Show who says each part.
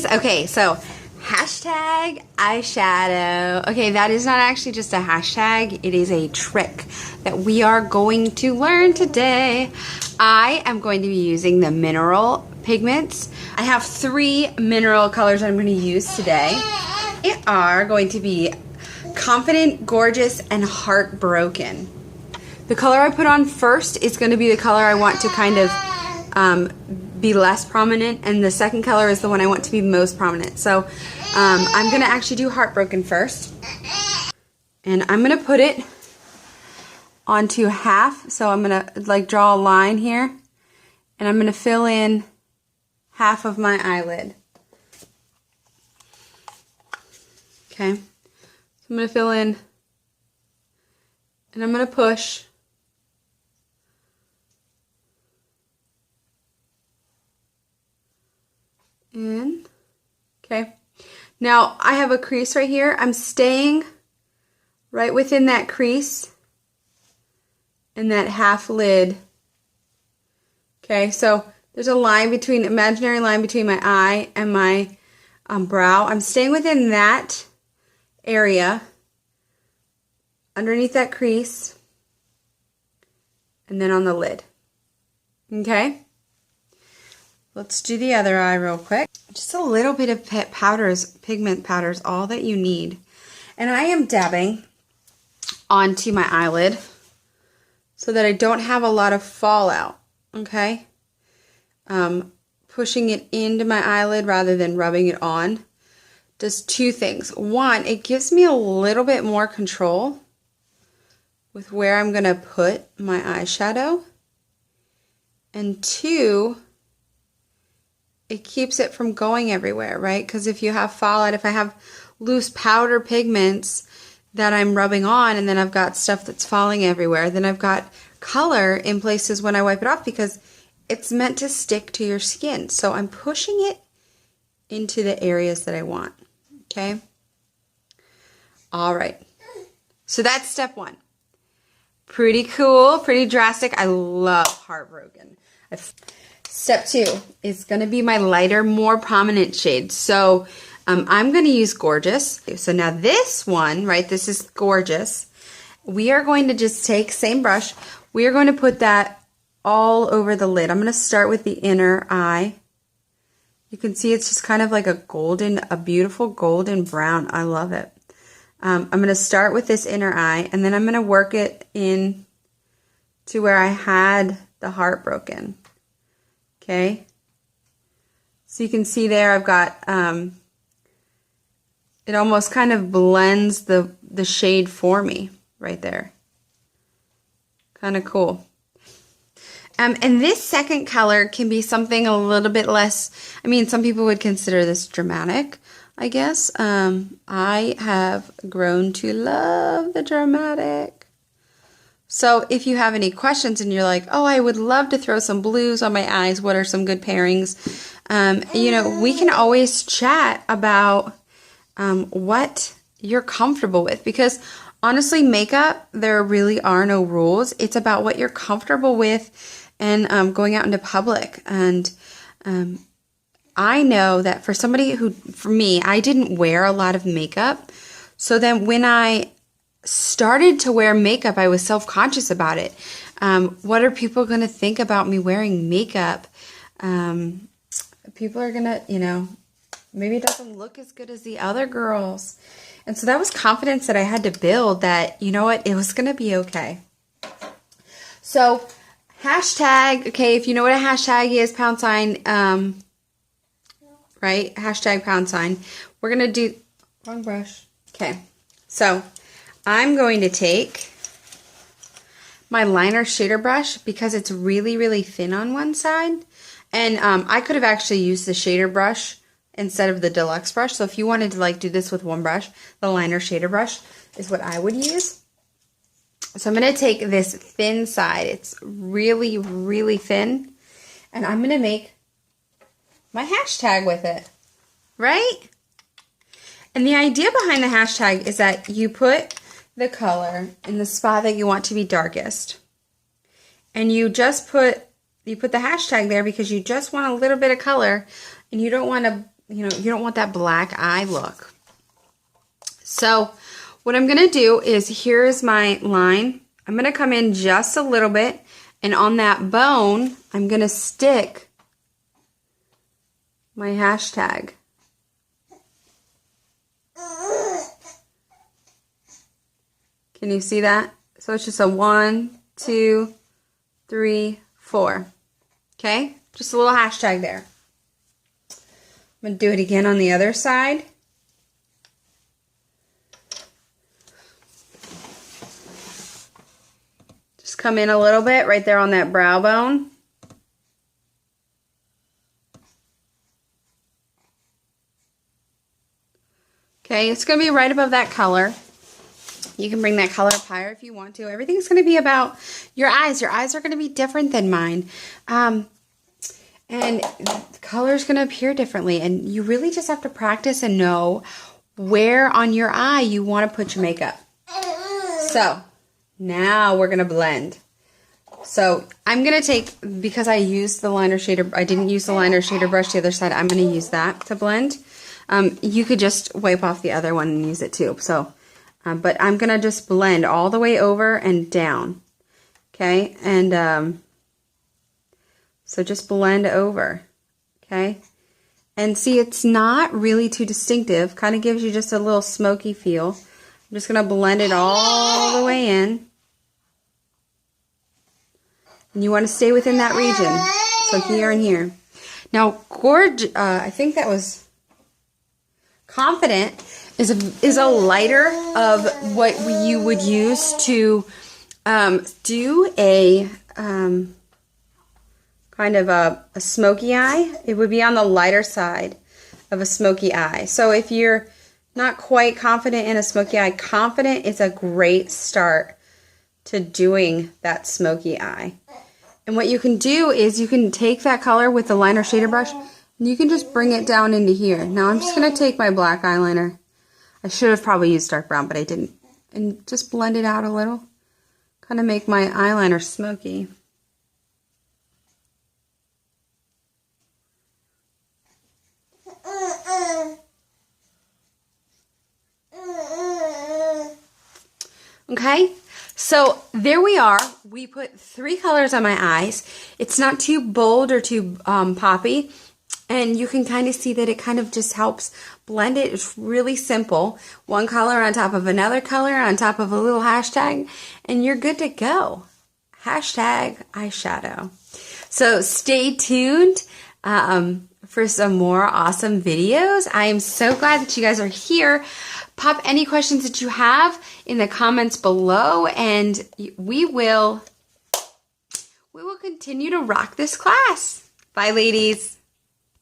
Speaker 1: ladies. Okay, so hashtag eyeshadow. Okay, that is not actually just a hashtag. It is a trick that we are going to learn today. I am going to be using the mineral pigments. I have 3 mineral colors I'm going to use today. They are going to be Confident, Gorgeous, and Heartbroken. The color I put on first is going to be the color I want to kind of be less prominent, and the second color is the one I want to be most prominent. So I'm going to actually do Heartbroken first. And I'm going to put it onto half. So I'm going to like draw a line here, and I'm going to fill in half of my eyelid. Okay. So I'm going to fill in, and I'm going to push. In. Okay. Now I have a crease right here. I'm staying right within that crease and that half lid. Okay, so there's a line between, imaginary line between my eye and my brow. I'm staying within that area underneath that crease and then on the lid. Okay. Let's do the other eye real quick. Just a little bit of pigment powder is all that you need. And I am dabbing onto my eyelid so that I don't have a lot of fallout, okay? Pushing it into my eyelid rather than rubbing it on does 2 things. 1, it gives me a little bit more control with where I'm going to put my eyeshadow. And 2, it keeps it from going everywhere, right? Because if you have fallout, if I have loose powder pigments that I'm rubbing on and then I've got stuff that's falling everywhere, then I've got color in places when I wipe it off because it's meant to stick to your skin. So I'm pushing it into the areas that I want, okay? All right. So that's step 1. Pretty cool, pretty drastic. I love Heartbroken. Step 2 is going to be my lighter, more prominent shade. So I'm going to use Gorgeous. So now this one, right, this is Gorgeous. We are going to just take, same brush, we are going to put that all over the lid. I'm going to start with the inner eye. You can see it's just kind of like a beautiful golden brown. I love it. I'm going to start with this inner eye, and then I'm going to work it in to where I had the Heartbroken. Okay, so you can see there I've got, it almost kind of blends the shade for me right there. Kind of cool. And this second color can be something a little bit less, I mean, some people would consider this dramatic, I guess. I have grown to love the dramatic. So if you have any questions and you're like, oh, I would love to throw some blues on my eyes, what are some good pairings? You know, we can always chat about what you're comfortable with, because honestly, makeup, there really are no rules. It's about what you're comfortable with and going out into public. And I know that for somebody for me, I didn't wear a lot of makeup. So then when I started to wear makeup, I was self-conscious about it. What are people going to think about me wearing makeup? People are going to, you know, maybe it doesn't look as good as the other girls. And so that was confidence that I had to build that, you know what, it was going to be okay. So hashtag, okay, if you know what a hashtag is, pound sign, right? Hashtag pound sign. We're going to do, wrong brush. Okay, so I'm going to take my liner shader brush because it's really, really thin on one side. And I could have actually used the shader brush instead of the deluxe brush. So if you wanted to like do this with one brush, the liner shader brush is what I would use. So I'm going to take this thin side. It's really, really thin. And I'm going to make my hashtag with it, right? And the idea behind the hashtag is that you put the color in the spot that you want to be darkest. And you just put the hashtag there because you just want a little bit of color and you don't want to you don't want that black eye look. So what I'm gonna do is, here's my line. I'm gonna come in just a little bit, and on that bone, I'm gonna stick my hashtag. Can you see that? So it's just a 1, 2, 3, 4. Okay? Just a little hashtag there. I'm going to do it again on the other side. Just come in a little bit right there on that brow bone. Okay, it's going to be right above that color. You can bring that color up higher if you want to. Everything's going to be about your eyes. Your eyes are going to be different than mine. And the color is going to appear differently. And you really just have to practice and know where on your eye you want to put your makeup. So now we're going to blend. So I'm going to take, because I used the liner shader, I didn't use the liner shader brush the other side, I'm going to use that to blend. You could just wipe off the other one and use it too. So. But I'm going to just blend all the way over and down. Okay? And so just blend over. Okay? And see, it's not really too distinctive. Kind of gives you just a little smoky feel. I'm just going to blend it all the way in. And you want to stay within that region. So here and here. Now, I think that was Confident is a lighter of what you would use to do a kind of a smoky eye. It would be on the lighter side of a smoky eye. So if you're not quite confident in a smoky eye, Confident is a great start to doing that smoky eye. And what you can do is you can take that color with the liner shader brush and you can just bring it down into here. Now I'm just going to take my black eyeliner. I should have probably used dark brown, but I didn't. And just blend it out a little. Kind of make my eyeliner smoky. Okay, so there we are. We put 3 colors on my eyes. It's not too bold or too poppy. And you can kind of see that it kind of just helps blend it. It's really simple. One color on top of another color on top of a little hashtag, and you're good to go. Hashtag eyeshadow. So stay tuned for some more awesome videos. I am so glad that you guys are here. Pop any questions that you have in the comments below, and we will continue to rock this class. Bye, ladies.